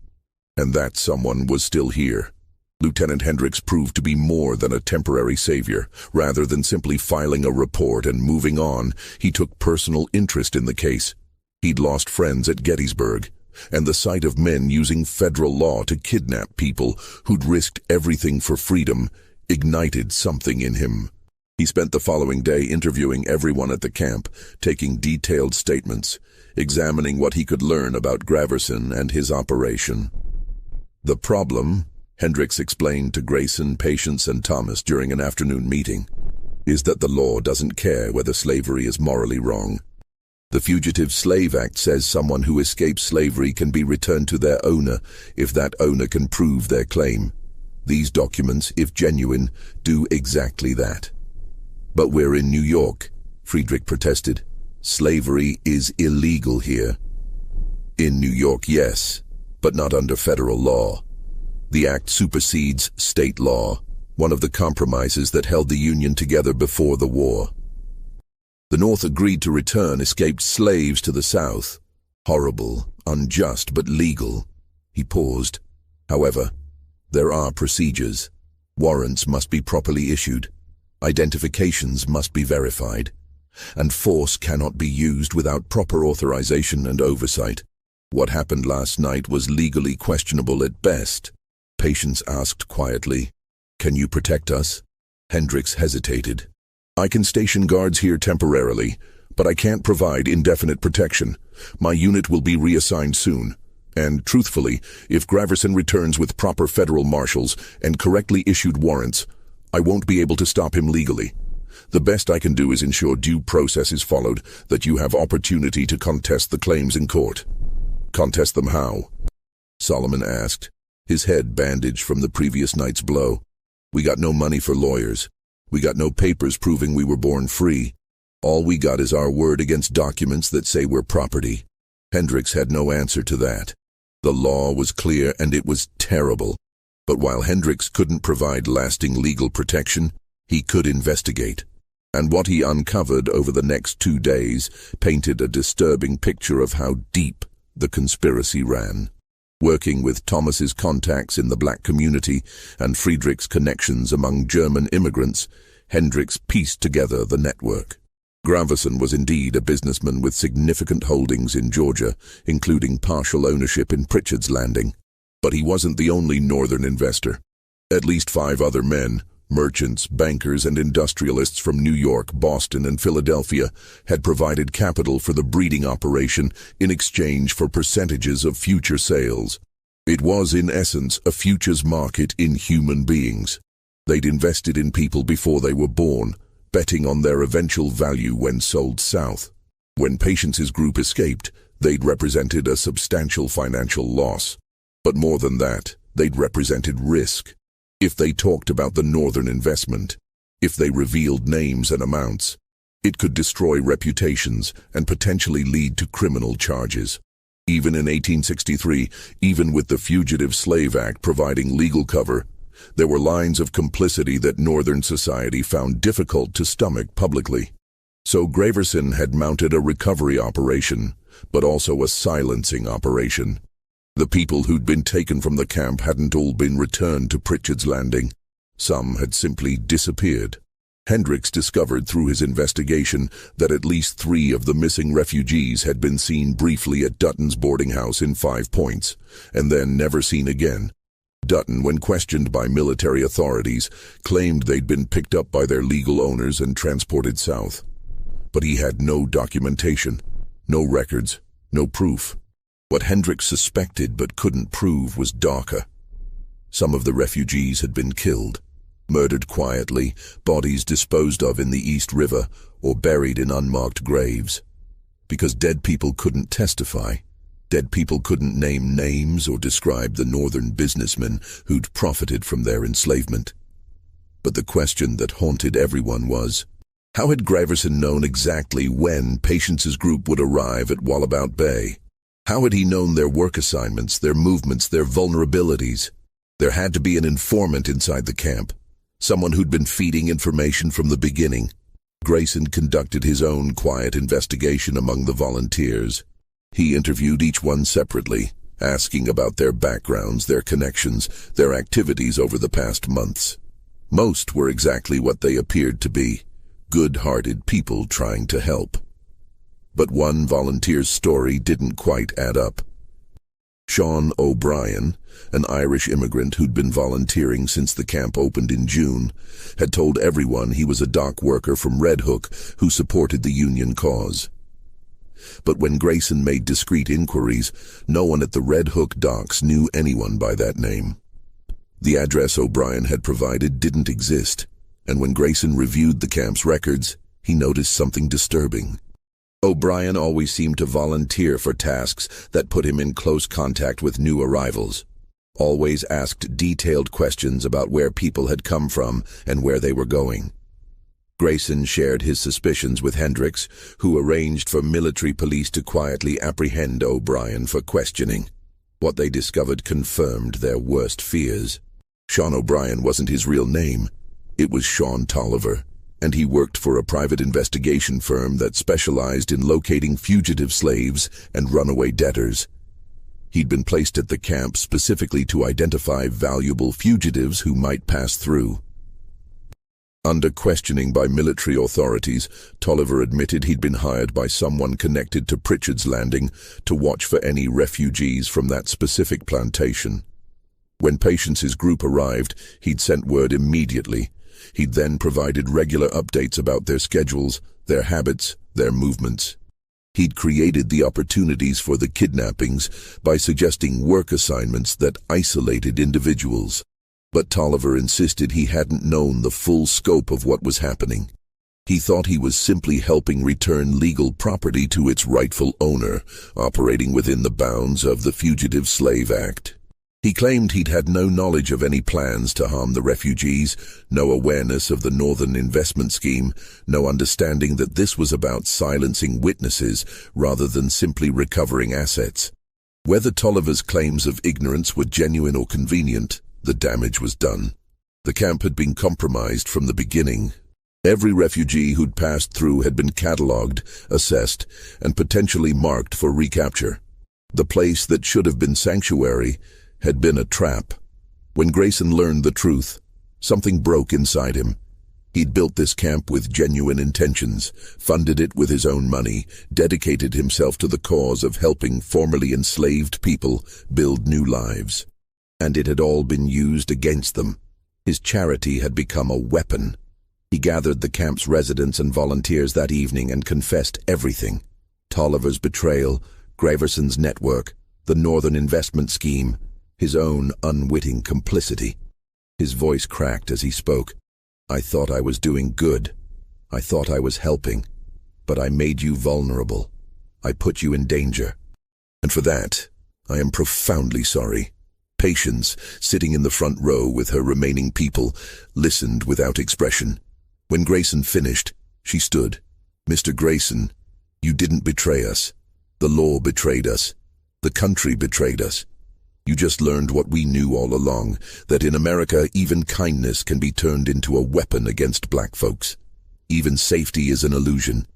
and that someone was still here. Lieutenant Hendricks proved to be more than a temporary savior. Rather than simply filing a report and moving on, he took personal interest in the case. He'd lost friends at Gettysburg, and the sight of men using federal law to kidnap people who'd risked everything for freedom ignited something in him. He spent the following day interviewing everyone at the camp, taking detailed statements, examining what he could learn about Graverson and his operation. The problem, Hendricks explained to Grayson, Patience, and Thomas during an afternoon meeting, is that the law doesn't care whether slavery is morally wrong. The Fugitive Slave Act says someone who escapes slavery can be returned to their owner if that owner can prove their claim. These documents, if genuine, do exactly that. But we're in New York, Friedrich protested. Slavery is illegal here. In New York, yes, but not under federal law. The act supersedes state law, one of the compromises that held the Union together before the war. The North agreed to return escaped slaves to the South. Horrible, unjust, but legal. He paused. However, there are procedures. Warrants must be properly issued. Identifications must be verified. And force cannot be used without proper authorization and oversight. What happened last night was legally questionable at best. Patience asked quietly, "Can you protect us?" Hendricks hesitated. "I can station guards here temporarily, but I can't provide indefinite protection. My unit will be reassigned soon. And, truthfully, if Graverson returns with proper federal marshals and correctly issued warrants, I won't be able to stop him legally. The best I can do is ensure due process is followed, that you have opportunity to contest the claims in court." "Contest them how?" Solomon asked, his head bandaged from the previous night's blow. "We got no money for lawyers. We got no papers proving we were born free. All we got is our word against documents that say we're property." Hendricks had no answer to that. The law was clear and it was terrible. But while Hendricks couldn't provide lasting legal protection, he could investigate. And what he uncovered over the next 2 days painted a disturbing picture of how deep the conspiracy ran. Working with Thomas's contacts in the black community and Friedrich's connections among German immigrants, Hendricks pieced together the network. Graverson was indeed a businessman with significant holdings in Georgia, including partial ownership in Pritchard's Landing. But he wasn't the only northern investor. At least 5 other men, merchants, bankers, and industrialists from New York, Boston, and Philadelphia, had provided capital for the breeding operation in exchange for percentages of future sales. It was, in essence, a futures market in human beings. They'd invested in people before they were born, betting on their eventual value when sold south. When Patience's group escaped, they'd represented a substantial financial loss. But more than that, they'd represented risk. If they talked about the northern investment, if they revealed names and amounts, it could destroy reputations and potentially lead to criminal charges. Even in 1863, even with the Fugitive Slave Act providing legal cover, there were lines of complicity that northern society found difficult to stomach publicly. So Graverson had mounted a recovery operation, but also a silencing operation. The people who'd been taken from the camp hadn't all been returned to Pritchard's Landing. Some had simply disappeared. Hendricks discovered through his investigation that at least 3 of the missing refugees had been seen briefly at Dutton's boarding house in 5 Points, and then never seen again. Dutton, when questioned by military authorities, claimed they'd been picked up by their legal owners and transported south. But he had no documentation, no records, no proof. What Hendricks suspected but couldn't prove was darker. Some of the refugees had been killed, murdered quietly, bodies disposed of in the East River or buried in unmarked graves. Because dead people couldn't testify, dead people couldn't name names or describe the northern businessmen who'd profited from their enslavement. But the question that haunted everyone was, how had Graverson known exactly when Patience's group would arrive at Wallabout Bay? How had he known their work assignments, their movements, their vulnerabilities? There had to be an informant inside the camp, someone who'd been feeding information from the beginning. Grayson conducted his own quiet investigation among the volunteers. He interviewed each one separately, asking about their backgrounds, their connections, their activities over the past months. Most were exactly what they appeared to be, good-hearted people trying to help. But one volunteer's story didn't quite add up. Sean O'Brien, an Irish immigrant who'd been volunteering since the camp opened in June, had told everyone he was a dock worker from Red Hook who supported the Union cause. But when Grayson made discreet inquiries, no one at the Red Hook docks knew anyone by that name. The address O'Brien had provided didn't exist, and when Grayson reviewed the camp's records, he noticed something disturbing. O'Brien always seemed to volunteer for tasks that put him in close contact with new arrivals. Always asked detailed questions about where people had come from and where they were going. Grayson shared his suspicions with Hendricks, who arranged for military police to quietly apprehend O'Brien for questioning. What they discovered confirmed their worst fears. Sean O'Brien wasn't his real name. It was Sean Tolliver, and he worked for a private investigation firm that specialized in locating fugitive slaves and runaway debtors. He'd been placed at the camp specifically to identify valuable fugitives who might pass through. Under questioning by military authorities, Tolliver admitted he'd been hired by someone connected to Pritchard's Landing to watch for any refugees from that specific plantation. When Patience's group arrived, he'd sent word immediately. He'd then provided regular updates about their schedules, their habits, their movements. He'd created the opportunities for the kidnappings by suggesting work assignments that isolated individuals. But Tolliver insisted he hadn't known the full scope of what was happening. He thought he was simply helping return legal property to its rightful owner, operating within the bounds of the Fugitive Slave Act. He claimed he'd had no knowledge of any plans to harm the refugees, no awareness of the Northern Investment Scheme, no understanding that this was about silencing witnesses rather than simply recovering assets. Whether Tolliver's claims of ignorance were genuine or convenient, the damage was done. The camp had been compromised from the beginning. Every refugee who'd passed through had been catalogued, assessed, and potentially marked for recapture. The place that should have been sanctuary had been a trap. When Grayson learned the truth, something broke inside him. He'd built this camp with genuine intentions, funded it with his own money, dedicated himself to the cause of helping formerly enslaved people build new lives. And it had all been used against them. His charity had become a weapon. He gathered the camp's residents and volunteers that evening and confessed everything. Tolliver's betrayal, Graverson's network, the Northern Investment Scheme, his own unwitting complicity. His voice cracked as he spoke. I thought I was doing good. I thought I was helping. But I made you vulnerable. I put you in danger. And for that, I am profoundly sorry. Patience, sitting in the front row with her remaining people, listened without expression. When Grayson finished, she stood. Mr. Grayson, you didn't betray us. The law betrayed us. The country betrayed us. You just learned what we knew all along, that in America even kindness can be turned into a weapon against black folks. Even safety is an illusion.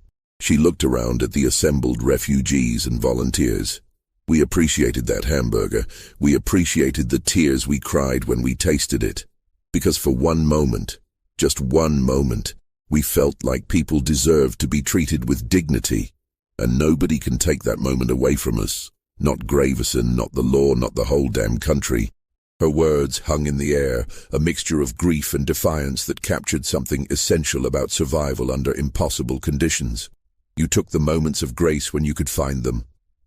She looked around at the assembled refugees and volunteers. We appreciated that hamburger. We appreciated the tears we cried when we tasted it. Because for one moment, just one moment, we felt like people deserved to be treated with dignity. And nobody can take that moment away from us. Not Graverson, not the law, not the whole damn country. Her words hung in the air, a mixture of grief and defiance that captured something essential about survival under impossible conditions. You took the moments of grace when you could find them,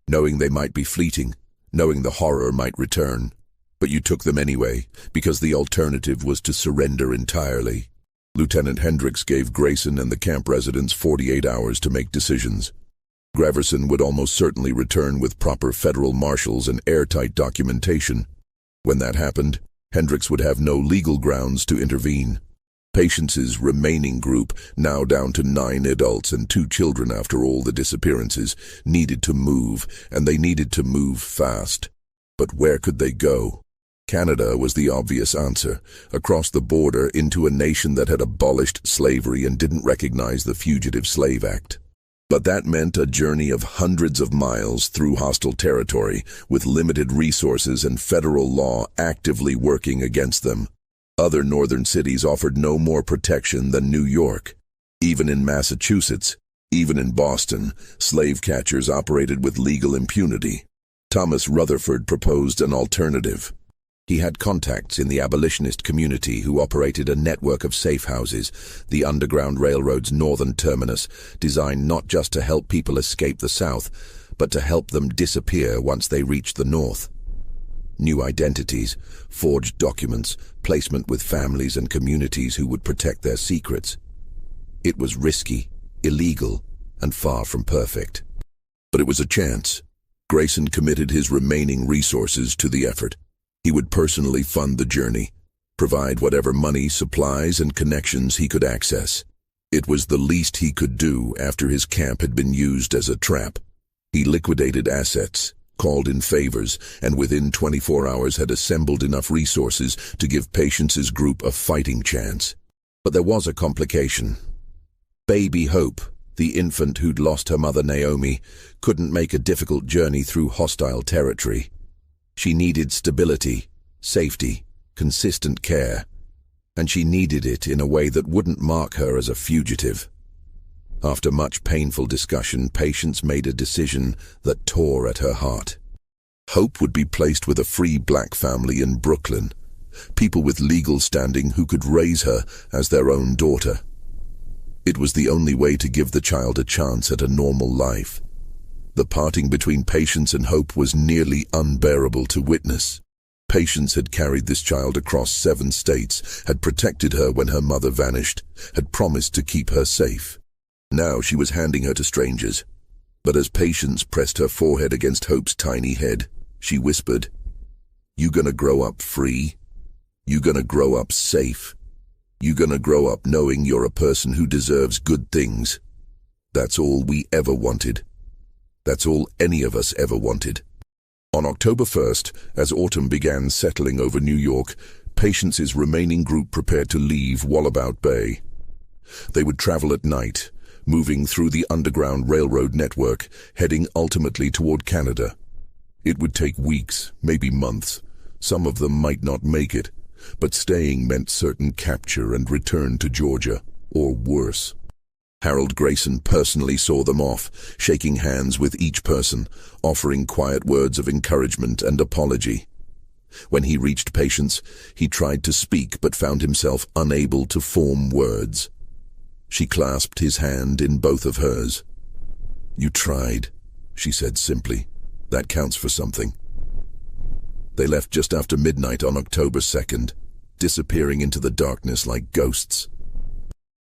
knowing they might be fleeting, knowing the horror might return. But you took them anyway, because the alternative was to surrender entirely. Lieutenant Hendricks gave Grayson and the camp residents 48 hours to make decisions. Graverson would almost certainly return with proper federal marshals and airtight documentation. When that happened, Hendricks would have no legal grounds to intervene. Patience's remaining group, now down to 9 adults and 2 children after all the disappearances, needed to move, and they needed to move fast. But where could they go? Canada was the obvious answer, across the border into a nation that had abolished slavery and didn't recognize the Fugitive Slave Act. But that meant a journey of hundreds of miles through hostile territory, with limited resources and federal law actively working against them. Other northern cities offered no more protection than New York. Even in Massachusetts, even in Boston, slave catchers operated with legal impunity. Thomas Rutherford proposed an alternative. He had contacts in the abolitionist community who operated a network of safe houses, the Underground Railroad's northern terminus, designed not just to help people escape the South, but to help them disappear once they reached the North. New identities, forged documents, placement with families and communities who would protect their secrets. It was risky, illegal, and far from perfect. But it was a chance. Grayson committed his remaining resources to the effort. He would personally fund the journey, provide whatever money, supplies, and connections he could access. It was the least he could do after his camp had been used as a trap. He liquidated assets, called in favors, and within 24 hours had assembled enough resources to give Plantations' group a fighting chance. But there was a complication. Baby Hope, the infant who'd lost her mother Naomi, couldn't make a difficult journey through hostile territory. She needed stability, safety, consistent care, and she needed it in a way that wouldn't mark her as a fugitive. After much painful discussion, Plantations made a decision that tore at her heart. Hope would be placed with a free black family in Brooklyn, people with legal standing who could raise her as their own daughter. It was the only way to give the child a chance at a normal life. The parting between Plantations and Hope was nearly unbearable to witness. Plantations had carried this child across 7 states, had protected her when her mother vanished, had promised to keep her safe. Now she was handing her to strangers. But as Plantations pressed her forehead against Hope's tiny head, she whispered, "You gonna grow up free? You gonna grow up safe? You gonna grow up knowing you're a person who deserves good things?" That's all we ever wanted. That's all any of us ever wanted. On October 1st, as autumn began settling over New York, Plantations' remaining group prepared to leave Wallabout Bay. They would travel at night, moving through the Underground Railroad network, heading ultimately toward Canada. It would take weeks, maybe months. Some of them might not make it, but staying meant certain capture and return to Georgia, or worse. Harold Grayson personally saw them off, shaking hands with each person, offering quiet words of encouragement and apology. When he reached Plantations, he tried to speak but found himself unable to form words. She clasped his hand in both of hers. "You tried," she said simply. "That counts for something." They left just after midnight on October 2nd, disappearing into the darkness like ghosts.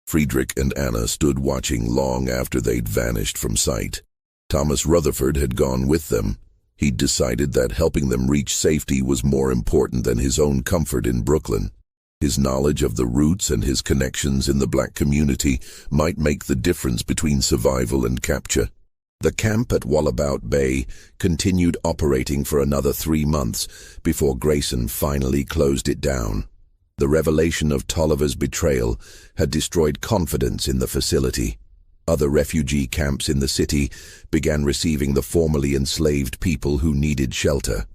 Friedrich and Anna stood watching long after they'd vanished from sight. Thomas Rutherford had gone with them. He'd decided that helping them reach safety was more important than his own comfort in Brooklyn. His knowledge of the roots and his connections in the black community might make the difference between survival and capture. The camp at Wallabout Bay continued operating for another 3 months before Grayson finally closed it down. The revelation of Tolliver's betrayal had destroyed confidence in the facility. Other refugee camps in the city began receiving the formerly enslaved people who needed shelter.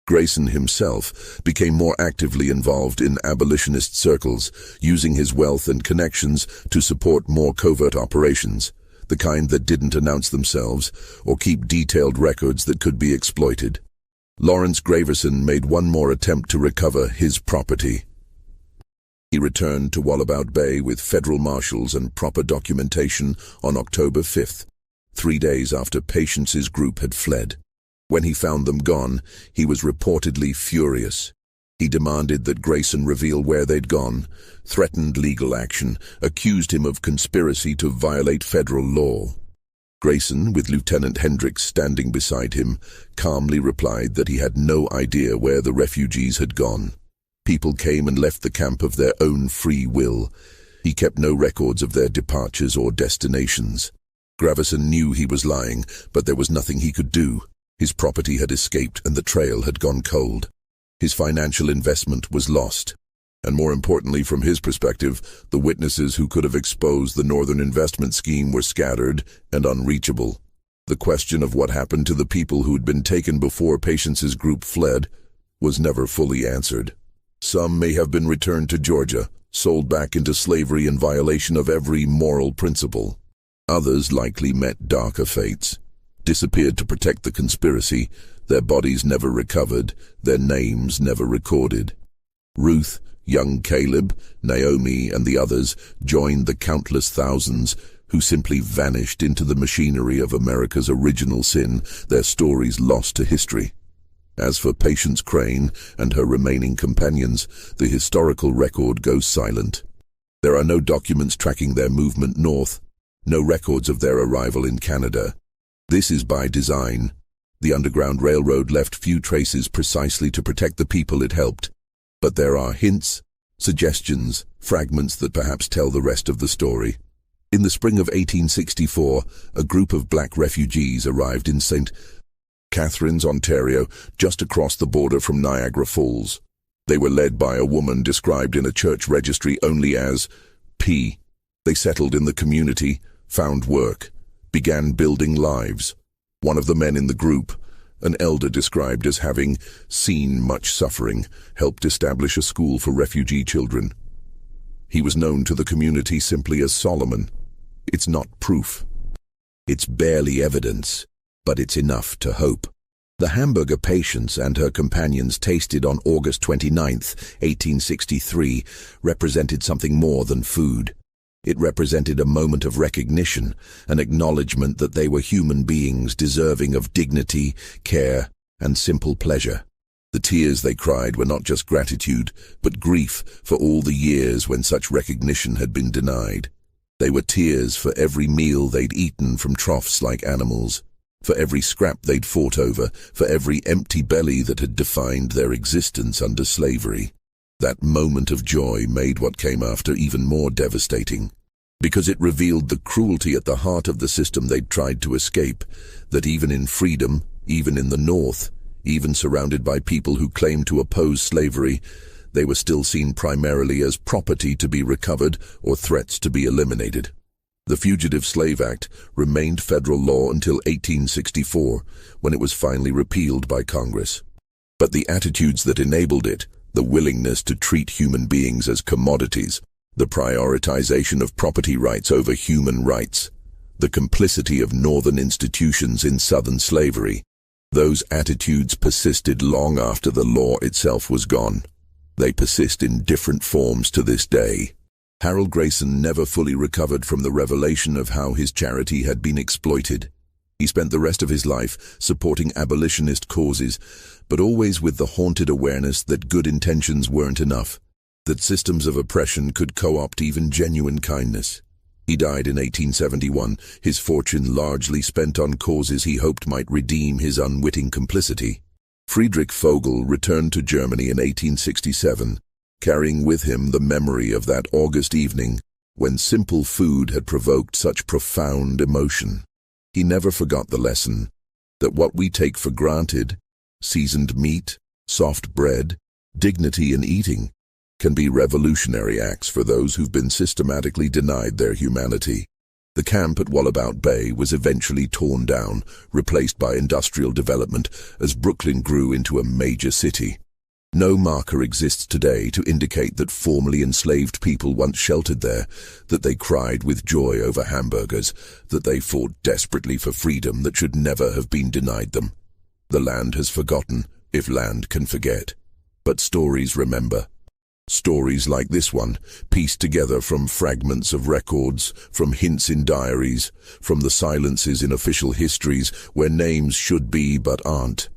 Grayson himself became more actively involved in abolitionist circles, using his wealth and connections to support more covert operations, the kind that didn't announce themselves or keep detailed records that could be exploited. Lawrence Graverson made one more attempt to recover his property. He returned to Wallabout Bay with federal marshals and proper documentation on October 5th, 3 days after Plantations' group had fled. When he found them gone, he was reportedly furious. He demanded that Grayson reveal where they'd gone, threatened legal action, accused him of conspiracy to violate federal law. Grayson, with Lieutenant Hendricks standing beside him, calmly replied that he had no idea where the refugees had gone. People came and left the camp of their own free will. He kept no records of their departures or destinations. Graverson knew he was lying, but there was nothing he could do. His property had escaped and the trail had gone cold. His financial investment was lost. And more importantly, from his perspective, the witnesses who could have exposed the Northern investment scheme were scattered and unreachable. The question of what happened to the people who'd been taken before Plantations' group fled was never fully answered. Some may have been returned to Georgia, sold back into slavery in violation of every moral principle. Others likely met darker fates, disappeared to protect the conspiracy, their bodies never recovered, their names never recorded. Ruth, young Caleb, Naomi, and the others joined the countless thousands who simply vanished into the machinery of America's original sin, their stories lost to history. As for Patience Crane and her remaining companions, the historical record goes silent. There are no documents tracking their movement north, no records of their arrival in Canada. This is by design. The Underground Railroad left few traces precisely to protect the people it helped. But there are hints, suggestions, fragments that perhaps tell the rest of the story. In the spring of 1864, a group of black refugees arrived in St. Catharines, Ontario, just across the border from Niagara Falls. They were led by a woman described in a church registry only as P. They settled in the community, found work, began building lives. One of the men in the group, an elder described as having seen much suffering, helped establish a school for refugee children. He was known to the community simply as Solomon. It's not proof. It's barely evidence, but it's enough to hope. The hamburger Patience and her companions tasted on August 29, 1863, represented something more than food. It represented a moment of recognition, an acknowledgement that they were human beings deserving of dignity, care, and simple pleasure. The tears they cried were not just gratitude, but grief for all the years when such recognition had been denied. They were tears for every meal they'd eaten from troughs like animals, for every scrap they'd fought over, for every empty belly that had defined their existence under slavery. That moment of joy made what came after even more devastating, because it revealed the cruelty at the heart of the system they'd tried to escape, that even in freedom, even in the North, even surrounded by people who claimed to oppose slavery, they were still seen primarily as property to be recovered or threats to be eliminated. The Fugitive Slave Act remained federal law until 1864, when it was finally repealed by Congress. But the attitudes that enabled it, the willingness to treat human beings as commodities, the prioritization of property rights over human rights, the complicity of northern institutions in southern slavery, those attitudes persisted long after the law itself was gone. They persist in different forms to this day. Harold Grayson never fully recovered from the revelation of how his charity had been exploited. He spent the rest of his life supporting abolitionist causes, but always with the haunted awareness that good intentions weren't enough, that systems of oppression could co-opt even genuine kindness. He died in 1871, his fortune largely spent on causes he hoped might redeem his unwitting complicity. Friedrich Vogel returned to Germany in 1867, carrying with him the memory of that August evening when simple food had provoked such profound emotion. He never forgot the lesson that what we take for granted, seasoned meat, soft bread, dignity in eating, can be revolutionary acts for those who've been systematically denied their humanity. The camp at Wallabout Bay was eventually torn down, replaced by industrial development as Brooklyn grew into a major city. No marker exists today to indicate that formerly enslaved people once sheltered there, that they cried with joy over hamburgers, that they fought desperately for freedom that should never have been denied them. The land has forgotten, if land can forget. But stories remember. Stories like this one, pieced together from fragments of records, from hints in diaries, from the silences in official histories where names should be but aren't.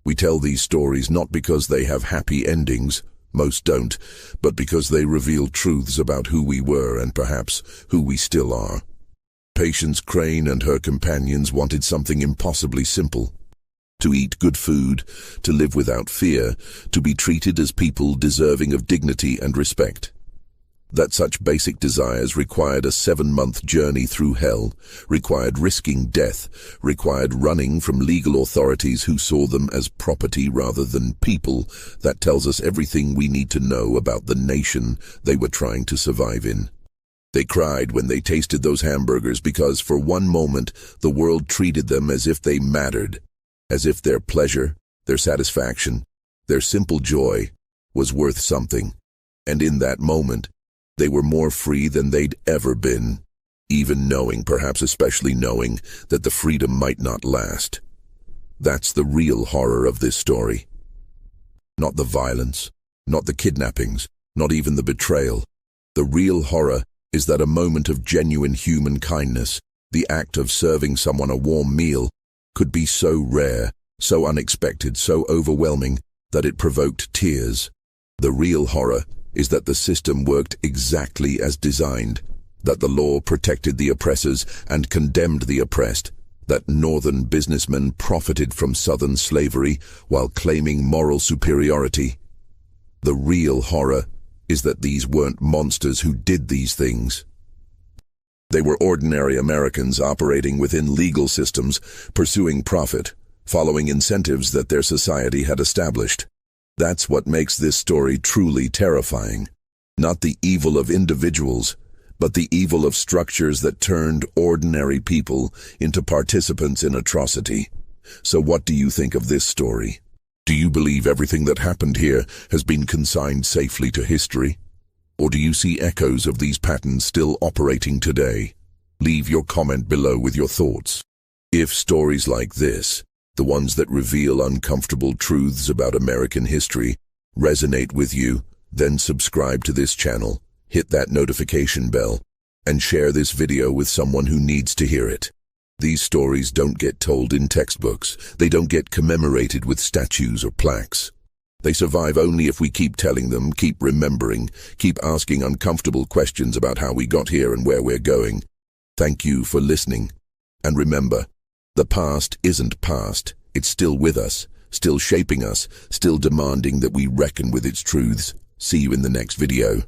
We tell these stories not because they have happy endings, most don't, but because they reveal truths about who we were and perhaps who we still are. Patience Crane and her companions wanted something impossibly simple. To eat good food, to live without fear, to be treated as people deserving of dignity and respect. That such basic desires required a 7-month journey through hell, required risking death, required running from legal authorities who saw them as property rather than people, that tells us everything we need to know about the nation they were trying to survive in. They cried when they tasted those hamburgers because for one moment the world treated them as if they mattered, as if their pleasure, their satisfaction, their simple joy was worth something. And in that moment, they were more free than they'd ever been, even knowing, perhaps especially knowing, that the freedom might not last. That's the real horror of this story. Not the violence, not the kidnappings, not even the betrayal. The real horror is that a moment of genuine human kindness, the act of serving someone a warm meal, could be so rare, so unexpected, so overwhelming that it provoked tears. The real horror is that the system worked exactly as designed, that the law protected the oppressors and condemned the oppressed, that northern businessmen profited from southern slavery while claiming moral superiority. The real horror is that these weren't monsters who did these things. They were ordinary Americans operating within legal systems, pursuing profit, following incentives that their society had established. That's what makes this story truly terrifying. Not the evil of individuals, but the evil of structures that turned ordinary people into participants in atrocity. So what do you think of this story? Do you believe everything that happened here has been consigned safely to history? Or do you see echoes of these patterns still operating today? Leave your comment below with your thoughts. If stories like this, the ones that reveal uncomfortable truths about American history, resonate with you, then subscribe to this channel, hit that notification bell, and share this video with someone who needs to hear it. These stories don't get told in textbooks. They don't get commemorated with statues or plaques. They survive only if we keep telling them, keep remembering, keep asking uncomfortable questions about how we got here and where we're going. Thank you for listening. And remember, the past isn't past. It's still with us, still shaping us, still demanding that we reckon with its truths. See you in the next video.